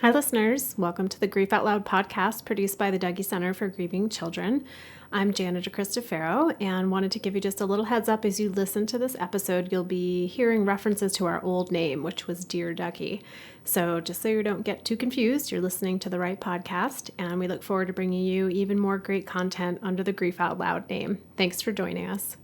Hi, listeners. Welcome to the Grief Out Loud podcast produced by the Dougy Center for Grieving Children. I'm Jana DeCristofaro and wanted to give you just a little heads up as you listen to this episode. You'll be hearing references to our old name, which was Dear Dougy. So just so you don't get too confused, you're listening to the right podcast, and we look forward to bringing you even more great content under the Grief Out Loud name. Thanks for joining us.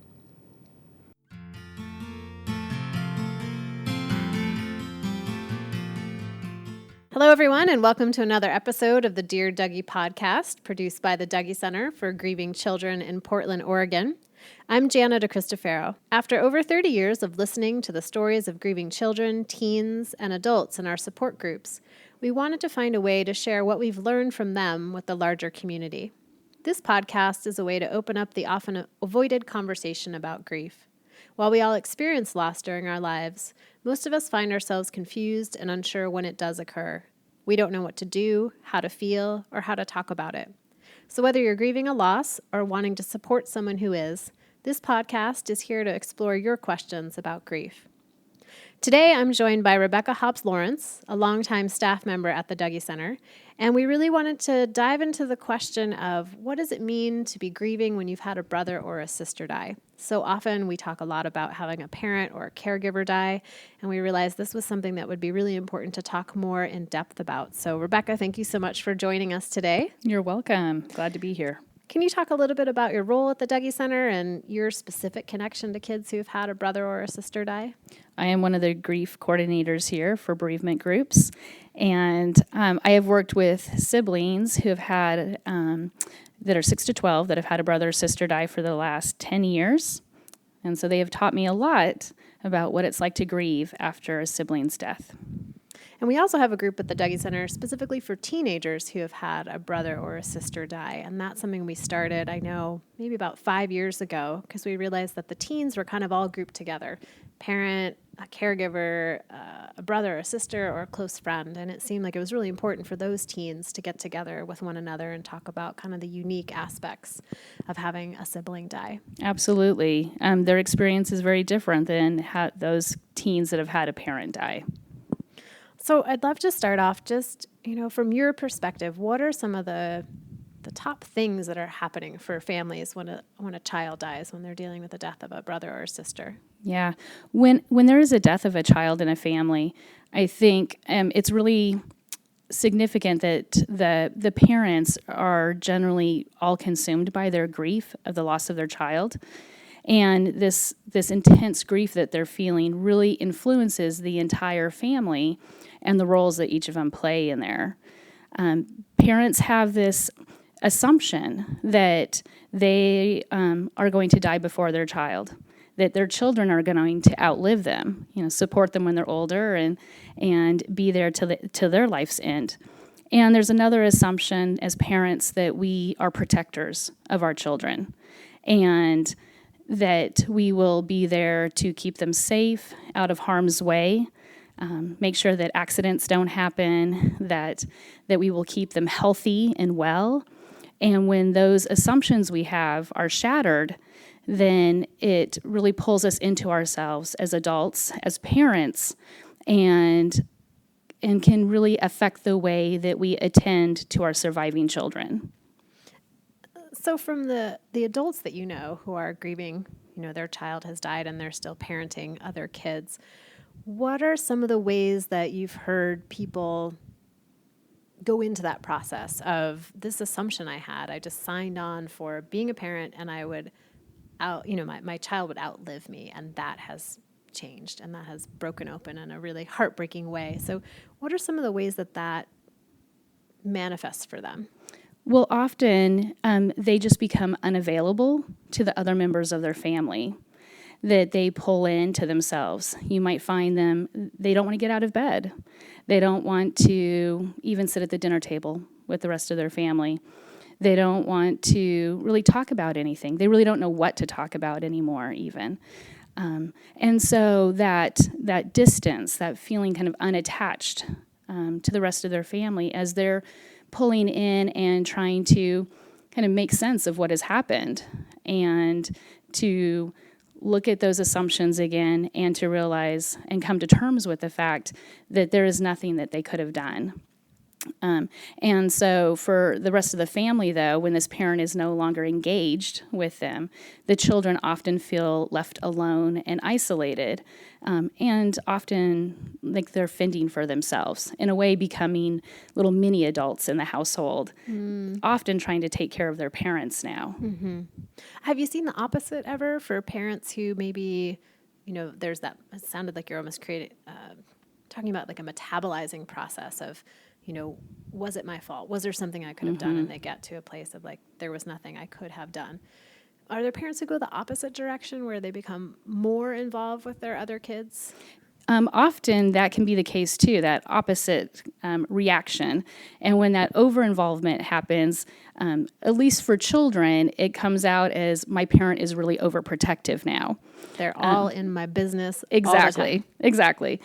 Hello, everyone, and welcome to another episode of the Dear Dougy podcast, produced by the Dougy Center for Grieving Children in Portland, Oregon. I'm Jana DeCristofaro. After over 30 years of listening to the stories of grieving children, teens, and adults in our support groups, we wanted to find a way to share what we've learned from them with the larger community. This podcast is a way to open up the often avoided conversation about grief. While we all experience loss during our lives, most of us find ourselves confused and unsure when it does occur. We don't know what to do, how to feel, or how to talk about it. So whether you're grieving a loss or wanting to support someone who is, this podcast is here to explore your questions about grief. Today, I'm joined by Rebecca Hobbs-Lawrence, a longtime staff member at the Dougy Center, and we really wanted to dive into the question of what does it mean to be grieving when you've had a brother or a sister die? So often we talk a lot about having a parent or a caregiver die, and we realized this was something that would be really important to talk more in depth about. So Rebecca, thank you so much for joining us today. You're welcome. Glad to be here. Can you talk a little bit about your role at the Dougy Center and your specific connection to kids who've had a brother or a sister die? I am one of the grief coordinators here for bereavement groups, and I have worked with siblings who have had, that are 6 to 12, that have had a brother or sister die for the last 10 years, and so they have taught me a lot about what it's like to grieve after a sibling's death. And we also have a group at the Dougy Center specifically for teenagers who have had a brother or a sister die. And that's something we started, I know, maybe about 5 years ago, because we realized that the teens were kind of all grouped together. Parent, a caregiver, a brother, a sister, or a close friend. And it seemed like it was really important for those teens to get together with one another and talk about kind of the unique aspects of having a sibling die. Absolutely. Their experience is very different than those teens that have had a parent die. So I'd love to start off just, from your perspective, what are some of the top things that are happening for families when a child dies, when they're dealing with the death of a brother or a sister? Yeah. When there is a death of a child in a family, I think it's really significant that the parents are generally all consumed by their grief of the loss of their child. And this intense grief that they're feeling really influences the entire family and the roles that each of them play in there. Parents have this assumption that they are going to die before their child, that their children are going to outlive them, support them when they're older and be there till their life's end. And there's another assumption as parents that we are protectors of our children and that we will be there to keep them safe, out of harm's way, make sure that accidents don't happen, that we will keep them healthy and well. And when those assumptions we have are shattered, then it really pulls us into ourselves as adults, as parents, and can really affect the way that we attend to our surviving children. So from the adults that you know who are grieving, their child has died and they're still parenting other kids, what are some of the ways that you've heard people go into that process of this assumption I just signed on for being a parent and I would my child would outlive me, and that has changed and that has broken open in a really heartbreaking way. So what are some of the ways that manifests for them? Well, often they just become unavailable to the other members of their family that they pull into themselves. You might find them, they don't want to get out of bed. They don't want to even sit at the dinner table with the rest of their family. They don't want to really talk about anything. They really don't know what to talk about anymore even. And so that distance, that feeling kind of unattached to the rest of their family as they're pulling in and trying to kind of make sense of what has happened and to look at those assumptions again and to realize and come to terms with the fact that there is nothing that they could have done. And so for the rest of the family, though, when this parent is no longer engaged with them, the children often feel left alone and isolated, and often like they're fending for themselves, in a way becoming little mini adults in the household, often trying to take care of their parents now. Mm-hmm. Have you seen the opposite ever for parents who maybe, there's that, it sounded like you're almost talking about like a metabolizing process of, was it my fault? Was there something I could have done? And they get to a place of like, there was nothing I could have done. Are there parents who go the opposite direction where they become more involved with their other kids? Often that can be the case too, that opposite reaction. And when that over-involvement happens, at least for children, it comes out as my parent is really overprotective now. They're all in my business. Exactly. That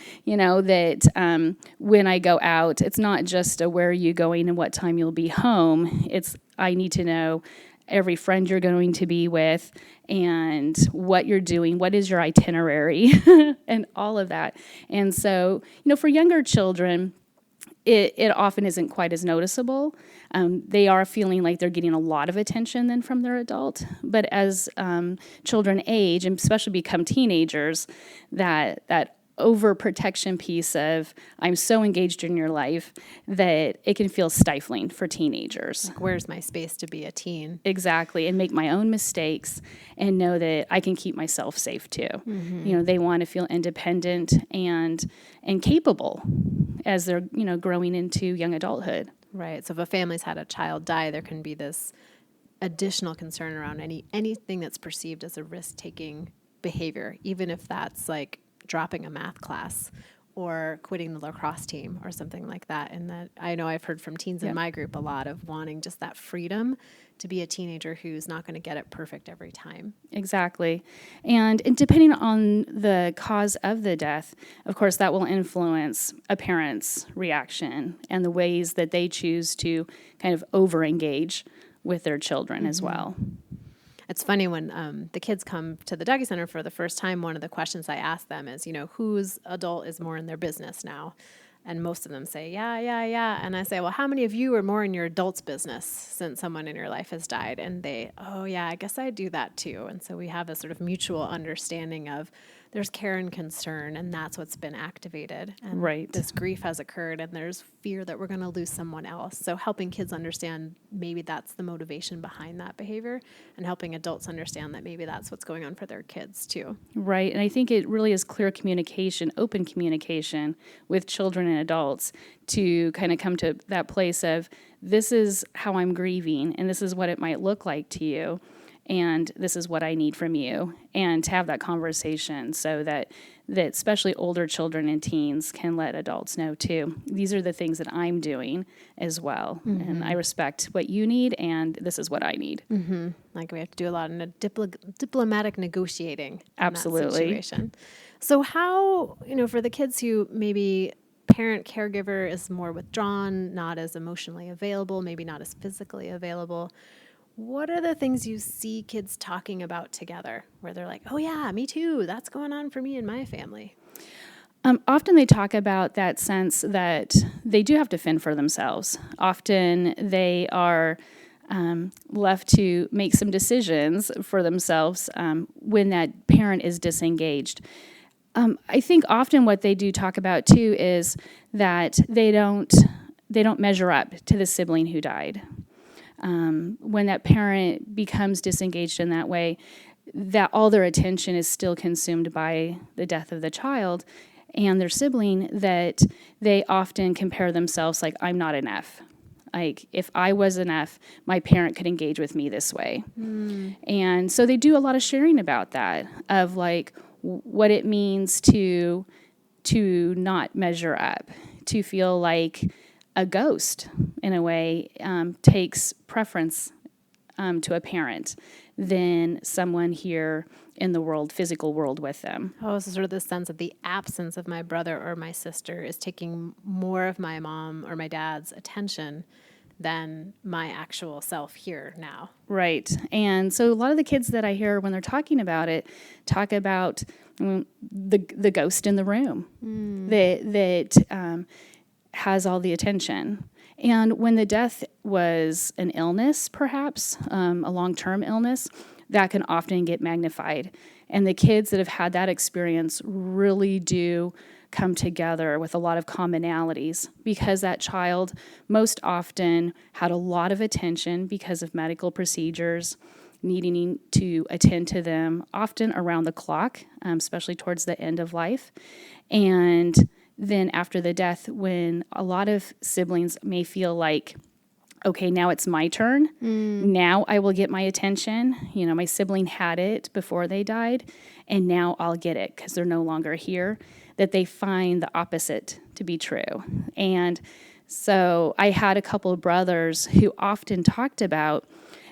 when I go out, it's not just a where are you going and what time you'll be home. It's I need to know every friend you're going to be with and what you're doing, what is your itinerary, and all of that. And so, for younger children, it often isn't quite as noticeable. They are feeling like they're getting a lot of attention then from their adult. But as children age, and especially become teenagers, that overprotection piece of I'm so engaged in your life that it can feel stifling for teenagers. Like, where's my space to be a teen? Exactly, and make my own mistakes and know that I can keep myself safe too. Mm-hmm. They want to feel independent and capable as they're growing into young adulthood. Right. So if a family's had a child die, there can be this additional concern around anything that's perceived as a risk-taking behavior, even if that's like dropping a math class or quitting the lacrosse team or something like that. And that I know I've heard from teens in my group a lot of wanting just that freedom to be a teenager who's not going to get it perfect every time. Exactly. And depending on the cause of the death, of course, that will influence a parent's reaction and the ways that they choose to kind of over-engage with their children as well. It's funny when the kids come to the Dougy Center for the first time, one of the questions I ask them is, whose adult is more in their business now? And most of them say, yeah. And I say, well, how many of you are more in your adult's business since someone in your life has died? And they, oh, yeah, I guess I do that too. And so we have a sort of mutual understanding of there's care and concern, and that's what's been activated. And right. This grief has occurred, and there's fear that we're going to lose someone else. So helping kids understand maybe that's the motivation behind that behavior, and helping adults understand that maybe that's what's going on for their kids too. Right. And I think it really is clear communication, open communication with children and adults to kind of come to that place of this is how I'm grieving, and this is what it might look like to you. And this is what I need from you, and to have that conversation so that especially older children and teens can let adults know too. These are the things that I'm doing as well, and I respect what you need, and this is what I need. Mm-hmm. Like we have to do a lot of diplomatic negotiating. Absolutely. In that situation. So how, for the kids who maybe parent caregiver is more withdrawn, not as emotionally available, maybe not as physically available, what are the things you see kids talking about together where they're like, oh yeah, me too, that's going on for me and my family? Often they talk about that sense that they do have to fend for themselves. Often they are left to make some decisions for themselves when that parent is disengaged. I think often what they do talk about too is that they don't measure up to the sibling who died. When that parent becomes disengaged in that way, that all their attention is still consumed by the death of the child and their sibling, that they often compare themselves like, I'm not enough. Like, if I was enough, my parent could engage with me this way. And so they do a lot of sharing about that, of like what it means to not measure up, to feel like a ghost, in a way, takes preference to a parent than someone here in the world, physical world with them. Oh, so sort of the sense of the absence of my brother or my sister is taking more of my mom or my dad's attention than my actual self here now. Right. And so a lot of the kids that I hear when they're talking about it talk about the ghost in the room, that has all the attention. And when the death was an illness, perhaps, a long-term illness, that can often get magnified. And the kids that have had that experience really do come together with a lot of commonalities because that child most often had a lot of attention because of medical procedures, needing to attend to them often around the clock, especially towards the end of life. And then after the death, when a lot of siblings may feel like, okay, now it's my turn. Now I will get my attention. You know, my sibling had it before they died, and now I'll get it because they're no longer here, that they find the opposite to be true. And so I had a couple of brothers who often talked about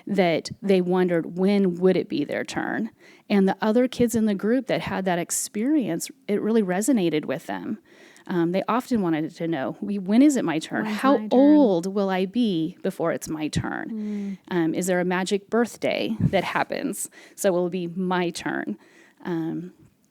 that they wondered when would it be their turn. And the other kids in the group that had that experience, it really resonated with them. They often wanted to know, when is it my turn? How old will I be before it's my turn? Is there a magic birthday that happens? So it will be my turn.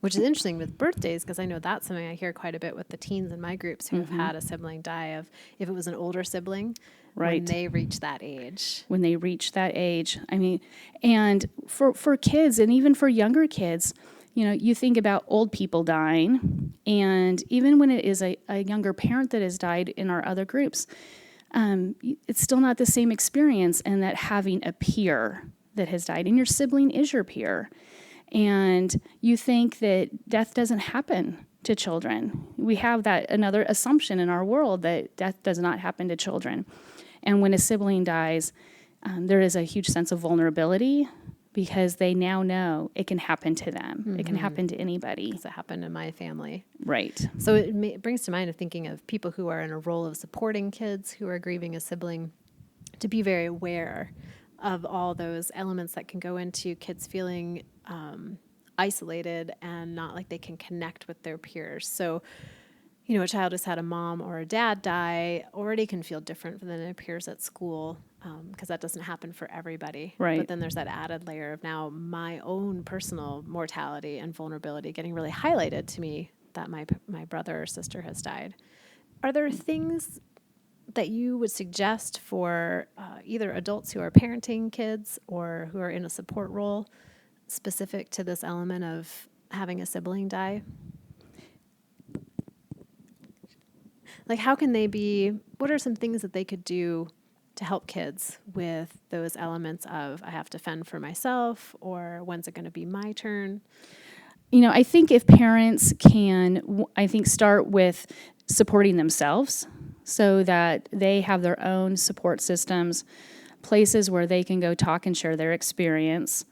Which is interesting with birthdays, because I know that's something I hear quite a bit with the teens in my groups who have had a sibling die, of if it was an older sibling, when they reach that age. When they reach that age. I mean, and for kids and even for younger kids, you know, you think about old people dying, and even when it is a younger parent that has died in our other groups, it's still not the same experience, and that having a peer that has died, and your sibling is your peer. And you think that death doesn't happen to children. We have that another assumption in our world that death does not happen to children. And when a sibling dies, there is a huge sense of vulnerability because they now know it can happen to them. It can happen to anybody. Because it happened in my family. Right. So it brings to mind of thinking of people who are in a role of supporting kids who are grieving a sibling, to be very aware of all those elements that can go into kids feeling isolated and not like they can connect with their peers. So, you know, a child who's had a mom or a dad die already can feel different than their peers at school, because that doesn't happen for everybody. Right. But then there's that added layer of now my own personal mortality and vulnerability getting really highlighted to me that my brother or sister has died. Are there things that you would suggest for either adults who are parenting kids or who are in a support role specific to this element of having a sibling die? Like, how can they be, what are some things that they could do to help kids with those elements of, I have to fend for myself, or when's it going to be my turn? You know, I think if parents can, start with supporting themselves so that they have their own support systems, places where they can go talk and share their experience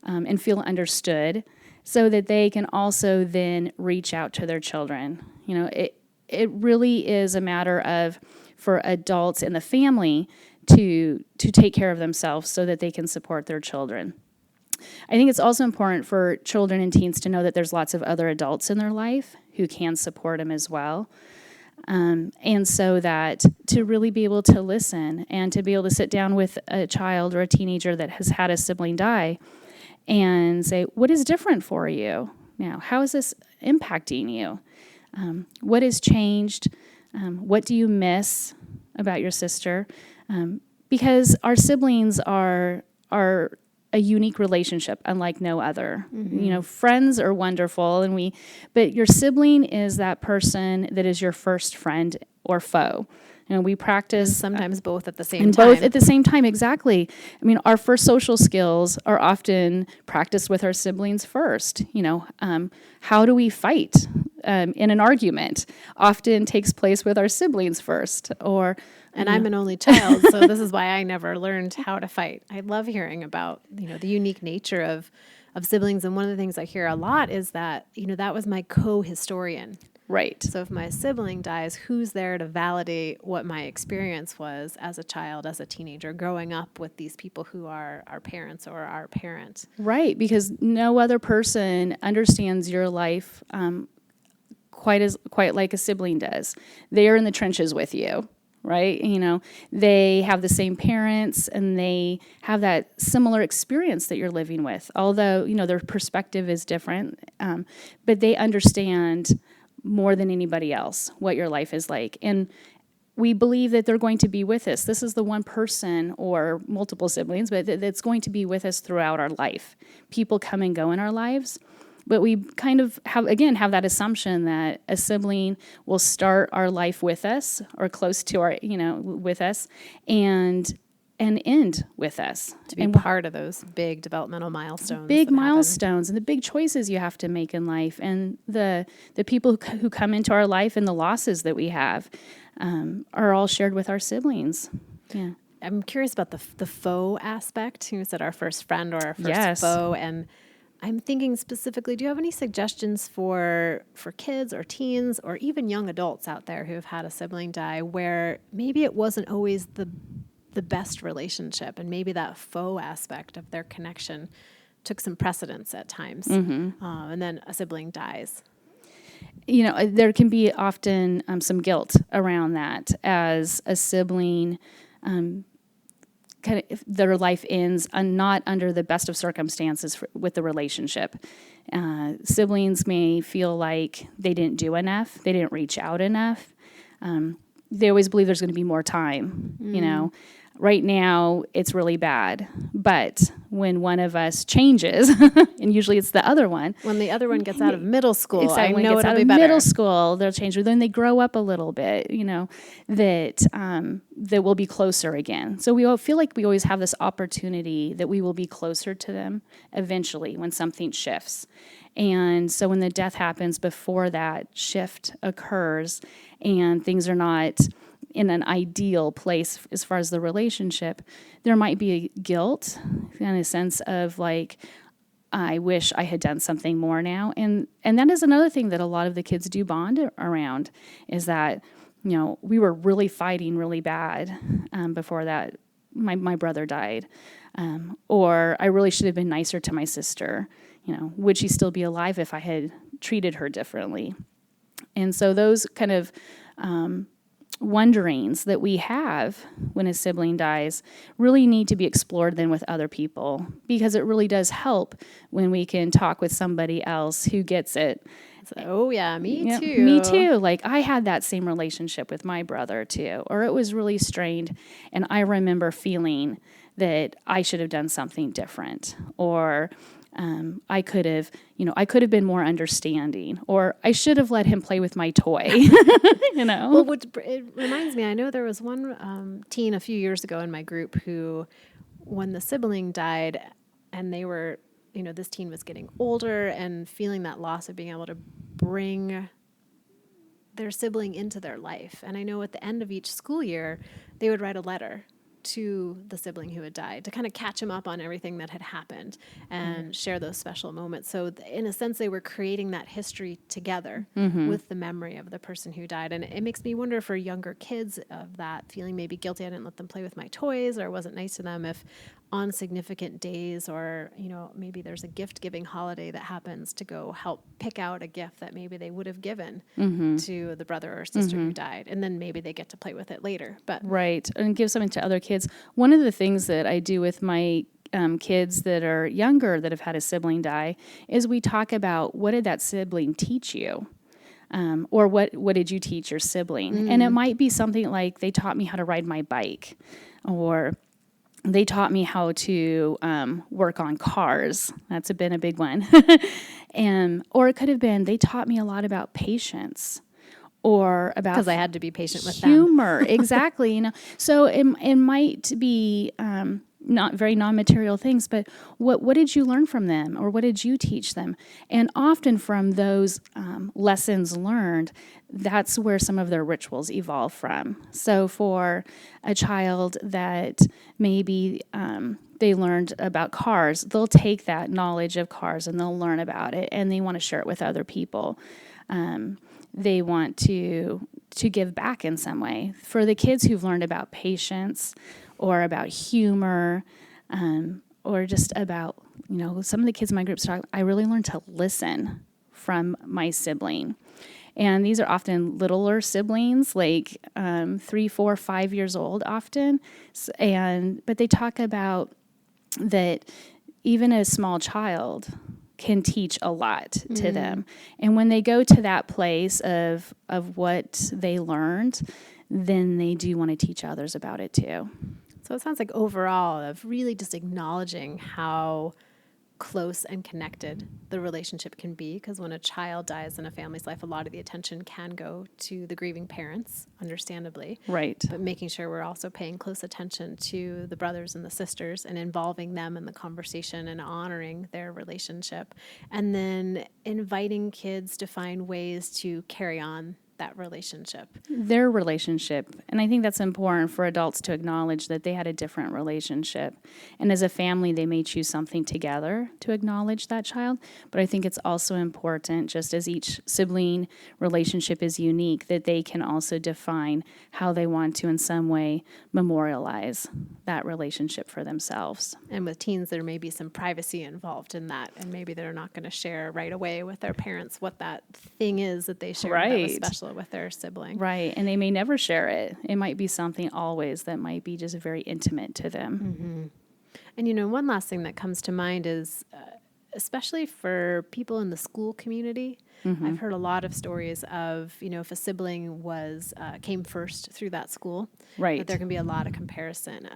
and feel understood, so that they can also then reach out to their children. You know, it really is a matter of, for adults in the family to take care of themselves so that they can support their children. I think it's also important for children and teens to know that there's lots of other adults in their life who can support them as well. And so that to really be able to listen and to be able to sit down with a child or a teenager that has had a sibling die and say, what is different for you now? How is this impacting you? What has changed? What do you miss about your sister? Because our siblings are a unique relationship, unlike no other. You know, friends are wonderful, but your sibling is that person that is your first friend or foe. You know, we practice and sometimes both at the same and time. Both at the same time, exactly. I mean, our first social skills are often practiced with our siblings first. You know, how do we fight in an argument? Often takes place with our siblings first, And I'm an only child, so this is why I never learned how to fight. I love hearing about, you know, the unique nature of siblings. And one of the things I hear a lot is that, you know, that was my co-historian. Right. So if my sibling dies, who's there to validate what my experience was as a child, as a teenager, growing up with these people who are our parents or our parent? Right, because no other person understands your life quite like a sibling does. They are in the trenches with you. Right? You know, they have the same parents and they have that similar experience that you're living with, although, you know, their perspective is different, but they understand more than anybody else what your life is like. And we believe that they're going to be with us. This is the one person or multiple siblings, but that's going to be with us throughout our life. People come and go in our lives, but we kind of have that assumption that a sibling will start our life with us or close to our, with us and end with us. To be part of those big developmental milestones. Big milestones and the big choices you have to make in life, and the people who come into our life and the losses that we have are all shared with our siblings. Yeah. I'm curious about the foe aspect. You said our first friend or our first foe, and I'm thinking specifically, do you have any suggestions for kids or teens or even young adults out there who have had a sibling die where maybe it wasn't always the best relationship, and maybe that foe aspect of their connection took some precedence at times, and then a sibling dies? There can be often some guilt around that as a sibling kind of their life ends not under the best of circumstances with the relationship. Siblings may feel like they didn't do enough, they didn't reach out enough. They always believe there's going to be more time, Right now, it's really bad. But when one of us changes, and usually it's the other one. When the other one gets out of middle school, exactly, I know it'll be better. Middle school, they'll change. Then they grow up a little bit, that we'll be closer again. So we all feel like we always have this opportunity that we will be closer to them eventually when something shifts. And so when the death happens before that shift occurs and things are not in an ideal place as far as the relationship, there might be a guilt and a sense of like, I wish I had done something more now. And that is another thing that a lot of the kids do bond around, is that, we were really fighting really bad before that my brother died. Or I really should have been nicer to my sister. Would she still be alive if I had treated her differently? And so those kind of wonderings that we have when a sibling dies really need to be explored then with other people, because it really does help when we can talk with somebody else who gets it. Oh yeah, me too. Me too. Like I had that same relationship with my brother too, or it was really strained, and I remember feeling that I should have done something different, or I could have been more understanding, or I should have let him play with my toy, Well, it reminds me, I know there was one teen a few years ago in my group who, when the sibling died, and they were, this teen was getting older and feeling that loss of being able to bring their sibling into their life. And I know at the end of each school year, they would write a letter to the sibling who had died to kind of catch him up on everything that had happened and share those special moments. So in a sense, they were creating that history together with the memory of the person who died. And it makes me wonder for younger kids of that feeling maybe guilty, I didn't let them play with my toys or wasn't nice to them, if on significant days or, maybe there's a gift giving holiday that happens to go help pick out a gift that maybe they would have given to the brother or sister who died. And then maybe they get to play with it later. But right. And give something to other kids. One of the things that I do with my kids that are younger that have had a sibling die is we talk about, what did that sibling teach you? Or what did you teach your sibling? And it might be something like, they taught me how to ride my bike, or they taught me how to work on cars. That's been a big one. Or it could have been, they taught me a lot about patience, or about, because I had to be patient with humor. Exactly. So it might be not very non-material things, but what did you learn from them, or what did you teach them? And often from those lessons learned, that's where some of their rituals evolve from. So for a child that maybe they learned about cars, they'll take that knowledge of cars and they'll learn about it, and they want to share it with other people. They want to give back in some way. For the kids who've learned about patience or about humor, or just about, some of the kids in my groups talk, I really learned to listen from my sibling. And these are often littler siblings, like 3, 4, 5 years old often. But they talk about that even a small child can teach a lot to them. And when they go to that place of what they learned, then they do want to teach others about it too. So it sounds like overall of really just acknowledging how close and connected the relationship can be, because when a child dies in a family's life, a lot of the attention can go to the grieving parents, understandably. Right. But making sure we're also paying close attention to the brothers and the sisters and involving them in the conversation and honoring their relationship. And then inviting kids to find ways to carry on that relationship. Their relationship. And I think that's important for adults to acknowledge that they had a different relationship. And as a family, they may choose something together to acknowledge that child. But I think it's also important, just as each sibling relationship is unique, that they can also define how they want to in some way memorialize that relationship for themselves. And with teens, there may be some privacy involved in that. And maybe they're not going to share right away with their parents what that thing is that they shared that was special with their sibling. Right. And they may never share it. It might be something always that might be just very intimate to them. Mm-hmm. And, one last thing that comes to mind is, especially for people in the school community, I've heard a lot of stories of, if a sibling came first through that school, right, that there can be a lot of comparison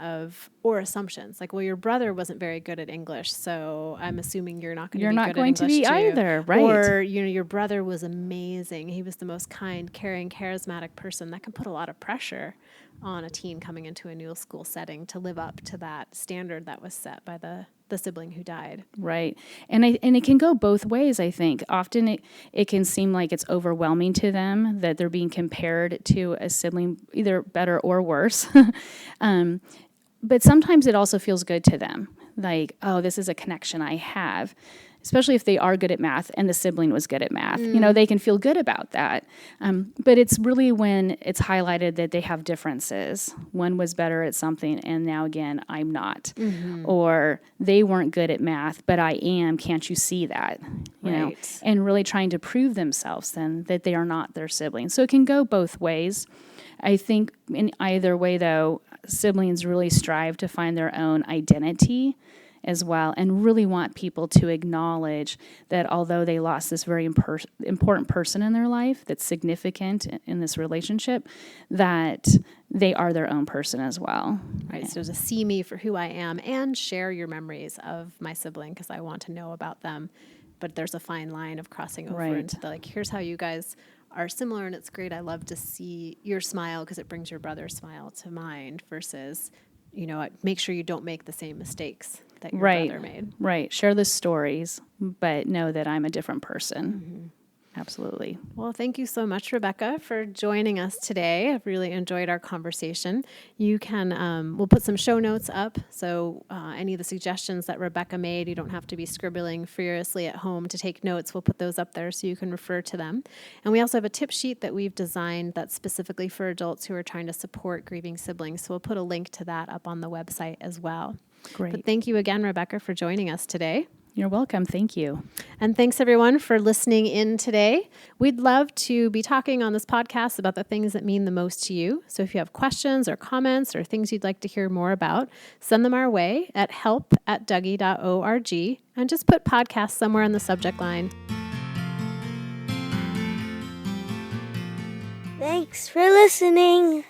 or assumptions. Like, well, your brother wasn't very good at English, so I'm assuming you're not going to be good at English be too. either, right? Or, your brother was amazing. He was the most kind, caring, charismatic person. That can put a lot of pressure on a teen coming into a new school setting to live up to that standard that was set by the sibling who died. Right. And it can go both ways, I think. Often it can seem like it's overwhelming to them that they're being compared to a sibling, either better or worse. But sometimes it also feels good to them. Like, oh, this is a connection I have. Especially if they are good at math and the sibling was good at math. They can feel good about that. But it's really when it's highlighted that they have differences. One was better at something, and now again, I'm not. Mm-hmm. Or they weren't good at math, but I am. Can't you see that? You know? And really trying to prove themselves then that they are not their siblings. So it can go both ways. I think in either way, though, siblings really strive to find their own identity as well, and really want people to acknowledge that although they lost this very important person in their life that's significant in this relationship, that they are their own person as well. Right, so to see me for who I am and share your memories of my sibling because I want to know about them, but there's a fine line of crossing over into here's how you guys are similar, and it's great. I love to see your smile because it brings your brother's smile to mind versus, make sure you don't make the same mistakes that your brother made. Right. Share the stories, but know that I'm a different person. Mm-hmm. Absolutely. Well, thank you so much, Rebecca, for joining us today. I've really enjoyed our conversation. You can, we'll put some show notes up. So any of the suggestions that Rebecca made, you don't have to be scribbling furiously at home to take notes. We'll put those up there so you can refer to them. And we also have a tip sheet that we've designed that's specifically for adults who are trying to support grieving siblings. So we'll put a link to that up on the website as well. Great. But thank you again, Rebecca, for joining us today. You're welcome. Thank you. And thanks, everyone, for listening in today. We'd love to be talking on this podcast about the things that mean the most to you. So if you have questions or comments or things you'd like to hear more about, send them our way at help@dougy.org and just put podcast somewhere in the subject line. Thanks for listening.